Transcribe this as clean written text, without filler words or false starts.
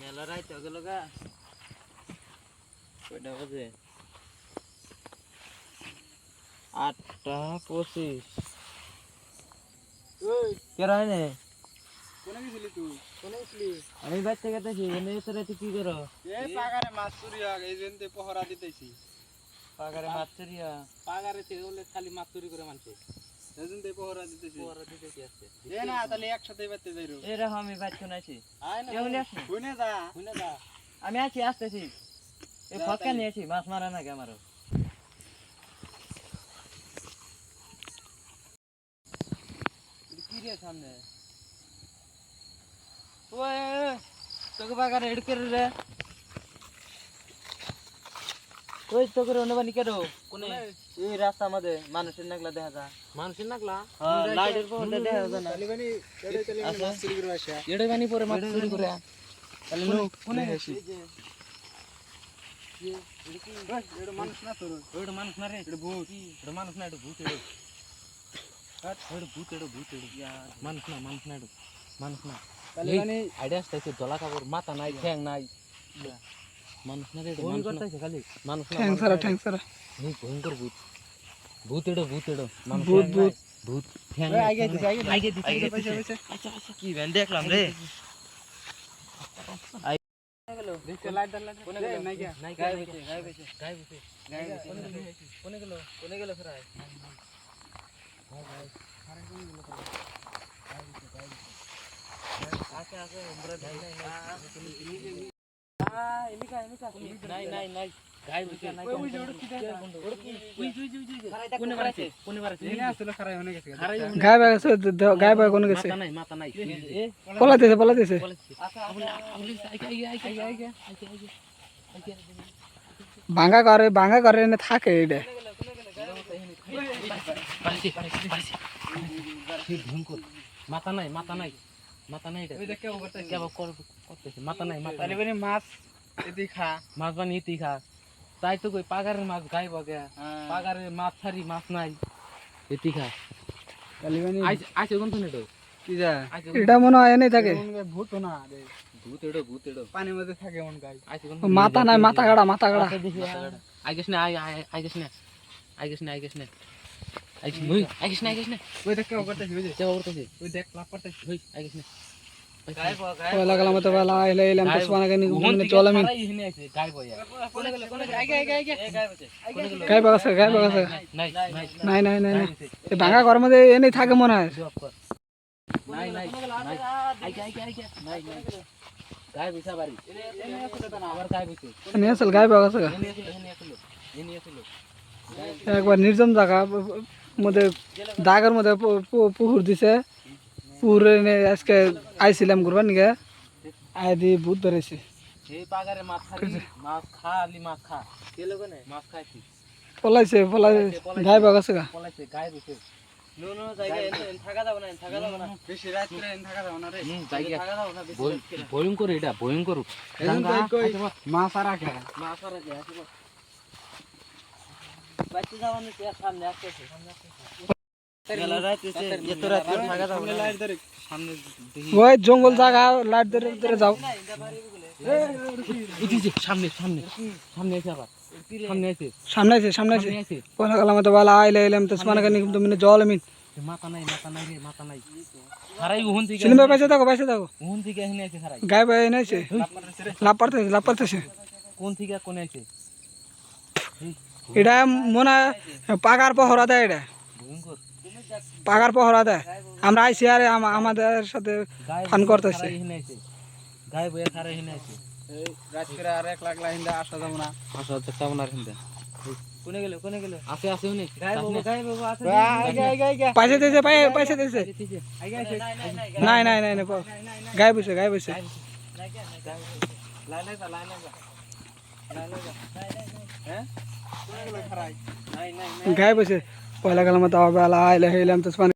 মেলা রাইত হয়ে গেল গা। কয়টা বাজে? 8:25। ওই কেরা হয় না? কোনে গেছিলি তুই? কোনে গেছিলি? আমি বাইতে গেতেছি, এনে তোরা তুই কি করো? এই পাগারে মাছ চুরি হয়, এই জন্যে পহরা দিতেছি। পাগারে মাছ চুরিয়া। পাগারে থেকে বলে খালি মাছ চুরি করে মানছে। এই জন্যে পহরা দিতেছি। পরে দিতে কি আছে? এ না তাহলে একসাথে বাইতে যাইরো। এরকম আমি বাইতে নাইছি। আয় না। কেমন আছিস? হুইনে যা, হুইনে যা। আমি আছি, আসতেছি। এই যা ফটকা তাইলে। নিয়েছি, মাছ মারা নাকি আমারও। কি রে সামনে? ওই তোকে পাগারে এড করে রে। ওই তোকে অন্য বানি কেডো? কোনে? এই রাস্তা আমাদের মানুষের নাগলা দেখা যায়। মানুষের নাকলা? হ্যাঁ, লাইটের পর দেখা যায় না। তালিবানি এটাই মাছ চুরি করে আসা। এডে বানি পরে মাছ চুরি করে। তাহলে নো কোনে আসি? এটা মানুষ না তোর। ওইটা মানুষ না রে, এটা ভূত। এটা মানুষ না, এটা ভূত। এটা ভূত, এটা ভূত। মানুষ না, মানুষ না, এটা মানুষ না। তালিবানি আইডিয়া আসতেছে, দলা কাপড়, মাথা নাই, ঠ্যাং নাই। মানুষ না রে, এটা মানুষ না। খালি মানুষ না, ঠ্যাং সারা। এই ভয়ঙ্কর ভূত। ভূত এটা, ভূত এটা। মানুষ ভূত, ঠ্যাং নাই, ভূত। ভূত ঠ্যাং ওই নাই, আগে ঠ্যাং দিছে, নাই। আগে আগে দিছে। দিছে, পয়সা, আগে পয়সা। দিছে। আচ্ছা কি ভ্যান দেখলাম রে। দেখতে লাইট দাও। কোনে গেল? নাই গিয়া। নাই গায়ে বসে, গায়ে বসে, গায়ে বসে, গায়ে বসে। কোনে গেল? কোনে গেল ফেরাই? আছে আছে উমরা নাই নাই নাই নাই নাই গায়ে বসে নাই। ওই যে ওটা কি দেখ? ওড় কি উই উই উই কোনে বাড়াইছে? কোনে বাড়াইছে? এনে আসলে খারাই হনে গেছে। গায়ে বাগে গেছে, গায়ে বাগে কোন গেছে? মাথা নাই এ পলাইতেছে পলাইতেছে। ভাঙা করে এনে থাকে এটা। মাথা নাই মাথা নাই মাথা নাই ওই দেখ কেমন করতেছে। কেবল করতেছে মাথা নাই মাথা নাই। তালিবানি মাছ এদি খা। মাছ বানিয়ে তুই খা। তাই তো কই পাগারের মাছ গায়ে বগে, পাগারের মাছ ছাড়ি মাছ নাই এতি খা। তালিবানি আইছে কোন শুনে তো কি যা? এটা মনে হয় এনেই থাকে। ভূত না রে। ভূত এড়ো পানির মধ্যে থাকে মন গাই। আইছে কোন মাথা নাই, মাথা গাড়া, মাথা গাড়া। আইগেস না আইগেস না আইগেস না আইগেস না আইগেস না আইগেস না ওই দেখ কেমন করতেছে। ওই যে কেবা করতেছে ওই দেখ লাভ করতেছে। হই আইগেস না পয়লা গেলাম তো বেলা আইলে এলাম তো সোনাকে নিয়ে চল আমি। গায় বয়া কোনে গেল? কোনে গেল? আগে আগে আগে। গায়ে বাগাছে, গায়ে বাগাছে। নাই নাই নাই নাই নাই। এই ভাঙা ঘর মধ্যে এনেই থাকে মনে হয়। নাই নাই নাই আইগে আইগে আইগে নাই নাই গায় বইসা বাড়ি আবার গায় বইছে এনে আসল গায়ে বাগাছে। এনে আসলো একবার নির্জন জায়গা মধ্যে দাগের মধ্যে পুকুর দিছে। পুকুরে এনে আজকে আইছিলাম ঘুরবার নিকে, আই দি ভূত ধরেছে। এই পাগারে মাছ খালি মাছ খালি মাছ খা কেলো কোনে মাছ খাইছি পলাইছে গায়ে বাগাছে গা। পলাইছে গায় বইছে নো নো জায়গা এনে থাকা যাব না বেশি রাত করে এনে থাকা যাবে না রে। জায়গা থাকা যাবে না বেশি। ভয়ঙ্কর এটা ভয়ঙ্কর এজন কই মাছ আর রাখে। মাছ আর আছে আসিব বাইতে যাওয়ানো কি সামনে আসছে মেলা রাইতেছে এত রাত থাকা যাব না লাইট ধরে সামনে দেখি। ওই জঙ্গল জায়গা লাইট ধরে ধরে যাও। উঠিছে সামনে সামনে সামনে এসে আবার সামনে এসে সামনে আছে সামনে আছে। এসে পয়লা গেলাম তো বেলা আইলে এলাম তো সোনাকে নিয়ে তুমি জল আমি। মাথা নাই রে মাথা নাই সারাই উহন থেকে সিনেমা পয়সা দেখো। উহন থেকে এখানে আছে সারাই গায়ে বাগে এনেছে, লাভ পারতেছে। কোন থেকে কোন আছে এটা মনে হয় পাগার পহরা দেয়। এটা ভয়ঙ্কর পাগার পহরা দেয়। আমরা আইসি আর আমাদের সাথে ফান করতেছে। এখানে আছে গায়ে বয়ে সারাই এখানে আছে এই রাত করে আর 1 লাখ লাইন্দা আসা যাব না। আসা দেখতাম না হিন্দা কোনে গেল আছে আছে উনি গায়ে বাবু আছে আগে আগে আগে। পয়সা দিয়েছে পয়সা দিয়েছে। আগে আছে। নাই গায়ে বসে হ্যাঁ? কোনে গেল খারাই? গায়ে বসে। পয়লা গেলাম তো বেলা আইলে হেলাম তো